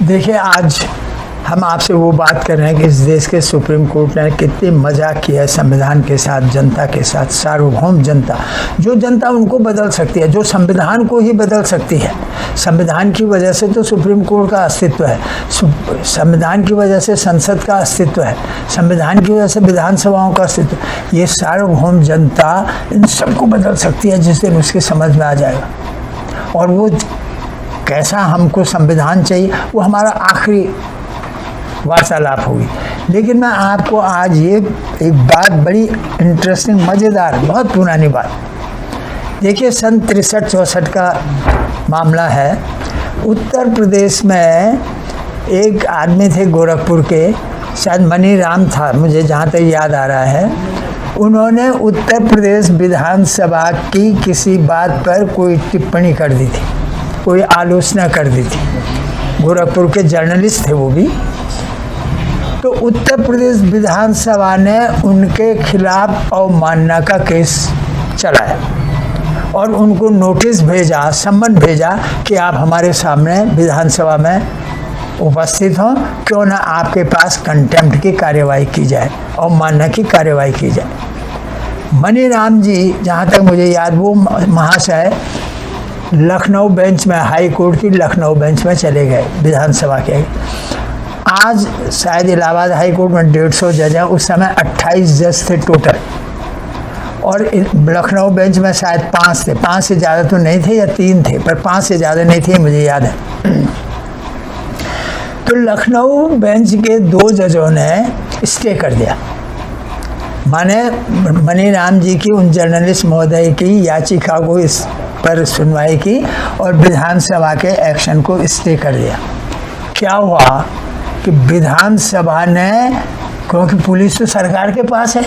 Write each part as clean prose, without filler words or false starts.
देखिए, आज हम आपसे वो बात कर रहे हैं कि इस देश के सुप्रीम कोर्ट ने कितनी मजाक किया है संविधान के साथ, जनता के साथ, सार्वभौम जनता, जो जनता उनको बदल सकती है, जो संविधान को ही बदल सकती है। संविधान की वजह से तो सुप्रीम कोर्ट का अस्तित्व है, संविधान की वजह से संसद का अस्तित्व है, संविधान की वजह से विधानसभाओं का अस्तित्व। ये सार्वभौम जनता इन सबको बदल सकती है जिस दिन उसकी समझ में आ जाएगा। और वो कैसा हमको संविधान चाहिए, वो हमारा आखिरी वार्तालाप होगी। लेकिन मैं आपको आज ये एक बात बड़ी इंटरेस्टिंग, मज़ेदार, बहुत पुरानी बात, देखिए, सन 63-64 का मामला है। उत्तर प्रदेश में एक आदमी थे गोरखपुर के, शायद मनी राम था, मुझे जहाँ तक याद आ रहा है। उन्होंने उत्तर प्रदेश विधानसभा की किसी बात पर कोई टिप्पणी कर दी थी, कोई आलोचना कर दी थी। गोरखपुर के जर्नलिस्ट थे वो भी। तो उत्तर प्रदेश विधानसभा ने उनके खिलाफ अवमानना का केस चलाया और उनको नोटिस भेजा, सम्मन भेजा कि आप हमारे सामने विधानसभा में उपस्थित हों, क्यों ना आपके पास कंटेम्प्ट की कार्यवाही की जाए, अवमानना की कार्यवाही की जाए। मनी राम जी, जहाँ तक मुझे याद, वो महाशय लखनऊ बेंच में, हाई कोर्ट की लखनऊ बेंच में चले गए विधानसभा के। आज शायद इलाहाबाद हाई कोर्ट में 150 जज हैं, उस समय 28 जज थे टोटल, और लखनऊ बेंच में शायद 5 थे, 5 से ज़्यादा तो नहीं थे, या 3 थे, पर 5 से ज़्यादा नहीं थे, मुझे याद है। तो लखनऊ बेंच के 2 जजों ने स्टे कर दिया, माने मनी राम जी की, उन जर्नलिस्ट महोदय की याचिका को इस पर सुनवाई की और विधानसभा के एक्शन को स्टे कर दिया। क्या हुआ कि विधानसभा ने, क्योंकि पुलिस तो सरकार के पास है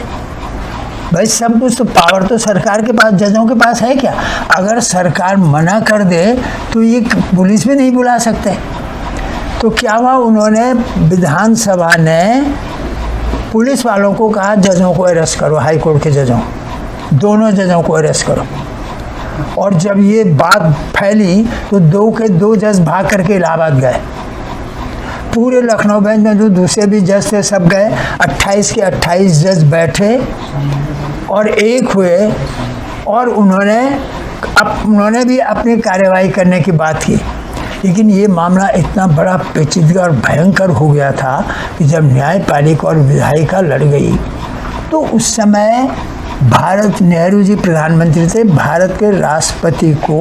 भाई, सब कुछ तो पावर तो सरकार के पास, जजों के पास है क्या? अगर सरकार मना कर दे तो ये पुलिस भी नहीं बुला सकते। तो क्या हुआ, उन्होंने, विधानसभा ने पुलिस वालों को कहा जजों को अरेस्ट करो, हाई कोर्ट के जजों, दोनों जजों को अरेस्ट करो। और जब ये बात फैली तो 2 के 2 जज भाग करके इलाहाबाद गए। पूरे लखनऊ बेंच में जो दूसरे भी जज थे सब गए, 28 के 28 जज बैठे और एक हुए, और उन्होंने भी अपनी कार्यवाही करने की बात की। लेकिन ये मामला इतना बड़ा पेचीदा और भयंकर हो गया था कि जब न्यायपालिका और विधायिका लड़ गई तो उस समय भारत, नेहरू जी प्रधानमंत्री थे, भारत के राष्ट्रपति को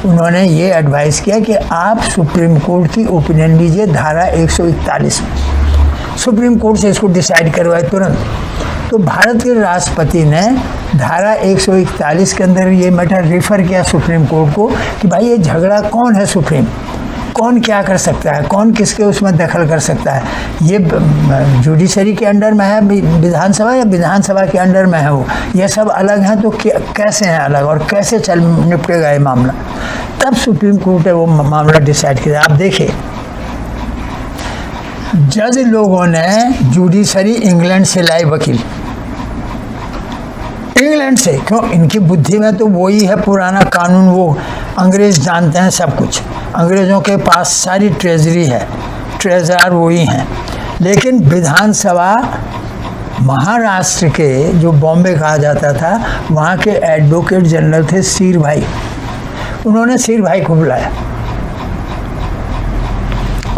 उन्होंने ये एडवाइस किया कि आप सुप्रीम कोर्ट की ओपिनियन लीजिए, धारा 141 में सुप्रीम कोर्ट से इसको डिसाइड करवाए तुरंत। तो भारत के राष्ट्रपति ने धारा 141 के अंदर ये मैटर रेफर किया सुप्रीम कोर्ट को कि भाई ये झगड़ा कौन है, सुप्रीम कौन क्या कर सकता है, कौन किसके उसमें दखल कर सकता है, ये जुडिशरी के अंडर में है विधानसभा या विधानसभा के अंडर में है वो, ये सब अलग हैं, तो कैसे हैं अलग और कैसे चल निपटेगा ये मामला। तब सुप्रीम कोर्ट ने वो मामला डिसाइड किया। आप देखिए, जज लोगों ने जुडिशरी इंग्लैंड से लाई वकील, इंग्लैंड से, क्यों, इनकी बुद्धि में तो वही है पुराना कानून, वो अंग्रेज जानते हैं सब कुछ, अंग्रेज़ों के पास सारी ट्रेजरी है, ट्रेजरर वही हैं। लेकिन विधानसभा, महाराष्ट्र के, जो बॉम्बे कहा जाता था, वहाँ के एडवोकेट जनरल थे सीर भाई, उन्होंने सीर भाई को बुलाया।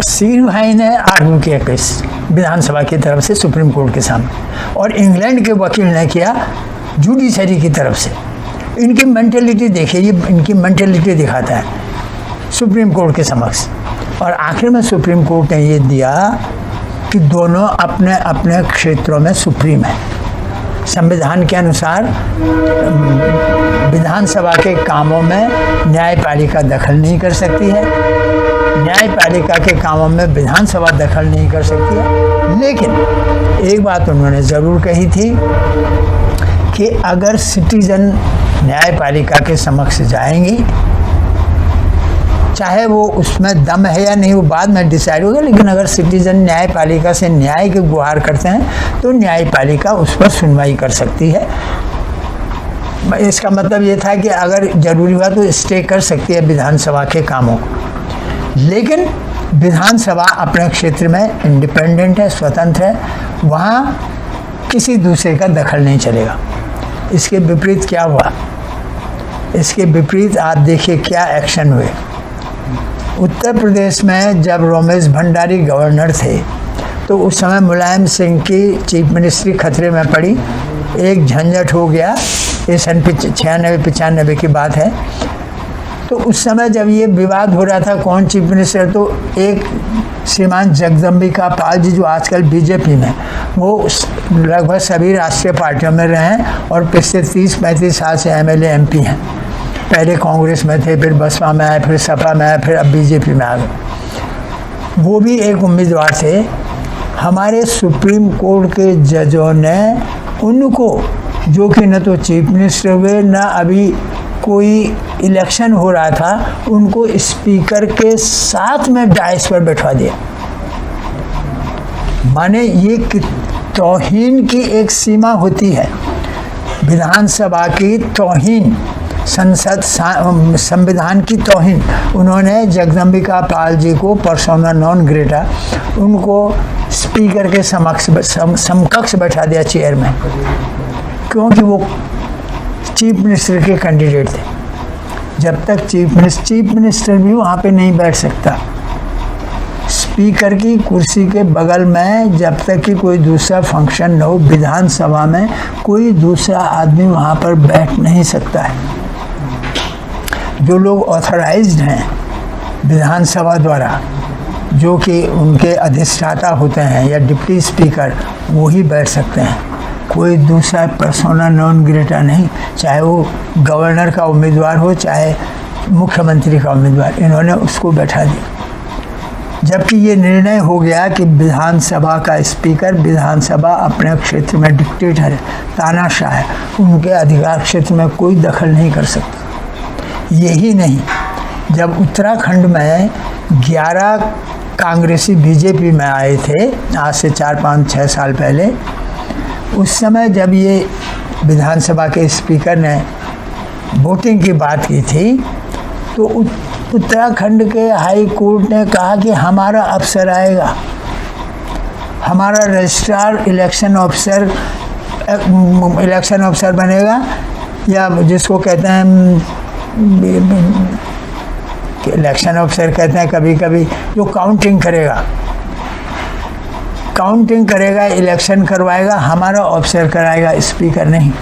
सीर भाई ने आर्ग्यू किया केस विधानसभा की तरफ से सुप्रीम कोर्ट के सामने, और इंग्लैंड के वकील ने किया जुडिशरी की तरफ से। इनकी मेंटेलिटी देखिए, ये इनकी मेंटेलिटी दिखाता है सुप्रीम कोर्ट के समक्ष। और आखिर में सुप्रीम कोर्ट ने ये दिया कि दोनों अपने अपने क्षेत्रों में सुप्रीम है। संविधान के अनुसार विधानसभा के कामों में न्यायपालिका दखल नहीं कर सकती है, न्यायपालिका के कामों में विधानसभा दखल नहीं कर सकती है। लेकिन एक बात उन्होंने ज़रूर कही थी कि अगर सिटीजन न्यायपालिका के समक्ष जाएंगी, चाहे वो उसमें दम है या नहीं वो बाद में डिसाइड होगा, लेकिन अगर सिटीजन न्यायपालिका से न्याय की गुहार करते हैं तो न्यायपालिका उस पर सुनवाई कर सकती है। इसका मतलब ये था कि अगर जरूरी हुआ तो स्टे कर सकती है विधानसभा के कामों को। लेकिन विधानसभा अपने क्षेत्र में इंडिपेंडेंट है, स्वतंत्र है, वहाँ किसी दूसरे का दखल नहीं चलेगा। इसके विपरीत क्या हुआ? इसके विपरीत आप देखिए क्या एक्शन हुए। उत्तर प्रदेश में जब रोमेश भंडारी गवर्नर थे तो उस समय मुलायम सिंह की चीफ मिनिस्ट्री खतरे में पड़ी। एक झंझट हो गया, ये सन 96-95 की बात है। तो उस समय जब ये विवाद हो रहा था कौन चीफ मिनिस्टर, तो एक श्रीमान जगदम्बिका पाल जी जो आजकल बीजेपी में, वो लगभग सभी राष्ट्रीय पार्टियों में रहे हैं और पिछले 30-35 साल से एमएलए एमपी हैं। पहले कांग्रेस में थे, फिर बसपा में आए, फिर सपा में आए, फिर अब बीजेपी में आ गए। वो भी एक उम्मीदवार थे। हमारे सुप्रीम कोर्ट के जजों ने उनको, जो कि न तो चीफ मिनिस्टर हुए न अभी कोई इलेक्शन हो रहा था, उनको स्पीकर के साथ में डाइस पर बैठा दिया। माने ये तौहीन की एक सीमा होती है, विधानसभा की तौहीन, संसद संविधान की तौहीन। उन्होंने जगदम्बिका पाल जी को पर्सोना नॉन ग्रेटा, उनको स्पीकर के समकक्ष बैठा दिया चेयर में, क्योंकि वो चीफ मिनिस्टर के कैंडिडेट थे। जब तक चीफ मिनिस्टर भी वहाँ पे नहीं बैठ सकता, स्पीकर की कुर्सी के बगल में जब तक कि कोई दूसरा फंक्शन न हो, विधानसभा में कोई दूसरा आदमी वहाँ पर बैठ नहीं सकता है। जो लोग ऑथराइज्ड हैं विधानसभा द्वारा, जो कि उनके अधिष्ठाता होते हैं या डिप्टी स्पीकर, वो ही बैठ सकते हैं। कोई दूसरा पर्सोना नॉन ग्रेटा नहीं, चाहे वो गवर्नर का उम्मीदवार हो, चाहे मुख्यमंत्री का उम्मीदवार, इन्होंने उसको बैठा दिया। जबकि ये निर्णय हो गया कि विधानसभा का स्पीकर, विधानसभा अपने क्षेत्र में डिक्टेटर है, तानाशाह है, उनके अधिकार क्षेत्र में कोई दखल नहीं कर सकता। यही नहीं, जब उत्तराखंड में 11 कांग्रेसी बीजेपी में आए थे आज से 4-5-6 साल पहले, उस समय जब ये विधानसभा के स्पीकर ने वोटिंग की बात की थी, तो उत्तराखंड के हाई कोर्ट ने कहा कि हमारा अफसर आएगा, हमारा रजिस्ट्रार इलेक्शन ऑफिसर बनेगा, या जिसको कहते हैं इलेक्शन ऑफिसर कहते हैं कभी कभी, जो काउंटिंग करेगा, इलेक्शन करवाएगा, हमारा ऑफिसर कराएगा, स्पीकर नहीं।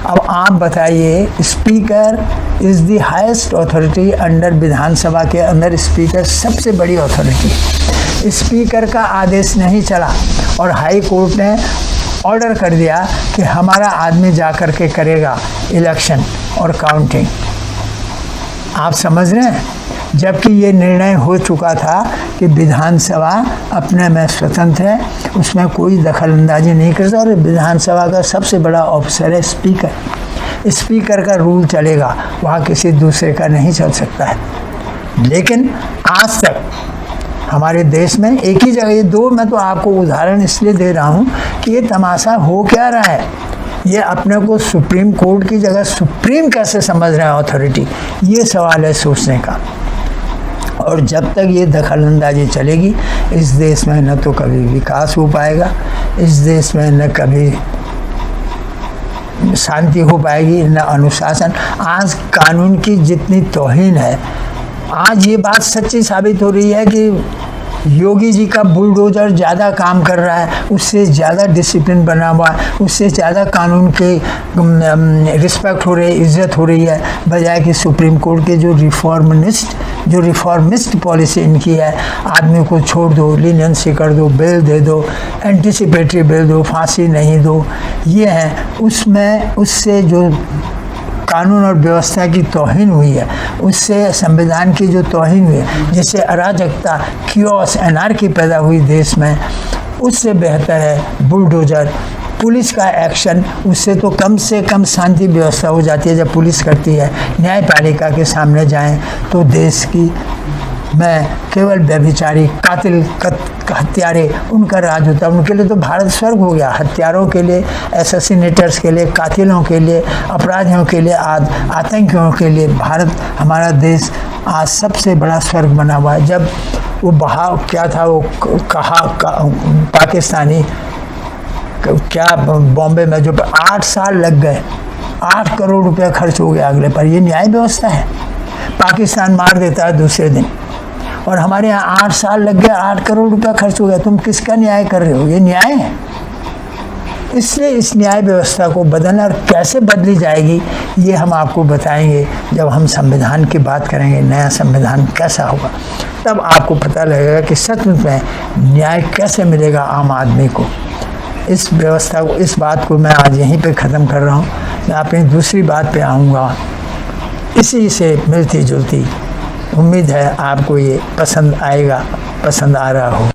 अब आप बताइए, speaker is the highest authority under Vidhansabha के अंदर, स्पीकर सबसे बड़ी अथॉरिटी। स्पीकर का आदेश नहीं चला और हाई कोर्ट ने ऑर्डर कर दिया कि हमारा आदमी जा कर के करेगा इलेक्शन और काउंटिंग। आप समझ रहे हैं? जबकि ये निर्णय हो चुका था कि विधानसभा अपने में स्वतंत्र है, उसमें कोई दखलंदाजी नहीं कर सकता, और विधानसभा का सबसे बड़ा ऑफिसर है स्पीकर। स्पीकर का रूल चलेगा, वहाँ किसी दूसरे का नहीं चल सकता है। लेकिन आज तक हमारे देश में एक ही जगह, ये दो मैं तो आपको उदाहरण इसलिए दे रहा हूँ कि ये तमाशा हो क्या रहा है। ये अपने को सुप्रीम कोर्ट की जगह सुप्रीम कैसे समझ रहे हैं अथॉरिटी, ये सवाल है सोचने का। और जब तक ये दखलंदाजी चलेगी, इस देश में न तो कभी विकास हो पाएगा, इस देश में न कभी शांति हो पाएगी, न अनुशासन। आज कानून की जितनी तौहीन है, आज ये बात सच्ची साबित हो रही है कि योगी जी का बुलडोजर ज़्यादा काम कर रहा है, उससे ज़्यादा डिसिप्लिन बना हुआ है, उससे ज़्यादा कानून के रिस्पेक्ट हो रही है, इज्जत हो रही है, बजाय कि सुप्रीम कोर्ट के जो रिफॉर्मिस्ट पॉलिसी इनकी है, आदमी को छोड़ दो, लीनियंसी कर दो, बेल दे दो, एंटिसिपेटरी बेल दो, फांसी नहीं दो, ये है। उससे जो कानून और व्यवस्था की तौहीन हुई है, उससे संविधान की जो तौहीन हुई है, जिससे अराजकता, कियोस, एनार्की पैदा हुई देश में, उससे बेहतर है बुलडोजर, पुलिस का एक्शन। उससे तो कम से कम शांति व्यवस्था हो जाती है जब पुलिस करती है। न्यायपालिका के सामने जाएं तो देश की में केवल व्यभिचारी, कातिल, हत्यारे उनका राज होता है। उनके लिए तो भारत स्वर्ग हो गया। हत्यारों के लिए, एसेसिनेटर्स के लिए, कातिलों के लिए, अपराधियों के लिए, आतंकियों के लिए भारत, हमारा देश आज सबसे बड़ा स्वर्ग बना हुआ है। जब वो बहाव क्या था, वो पाकिस्तानी क्या बॉम्बे में जो 8 साल लग गए, 8 करोड़ रुपया खर्च हो गया अगले पर। ये न्याय व्यवस्था है? पाकिस्तान मार देता है दूसरे दिन, और हमारे यहाँ 8 साल लग गए, 8 करोड़ रुपया खर्च हो गया। तुम किसका न्याय कर रहे हो? ये न्याय है? इसलिए इस न्याय व्यवस्था को बदलना, और कैसे बदली जाएगी ये हम आपको बताएंगे जब हम संविधान की बात करेंगे। नया संविधान कैसा होगा, तब आपको पता लगेगा कि सच में न्याय कैसे मिलेगा आम आदमी को। इस व्यवस्था को, इस बात को मैं आज यहीं पे ख़त्म कर रहा हूँ। मैं अपनी दूसरी बात पे आऊँगा, इसी से मिलती जुलती। उम्मीद है आपको ये पसंद आएगा, पसंद आ रहा हो।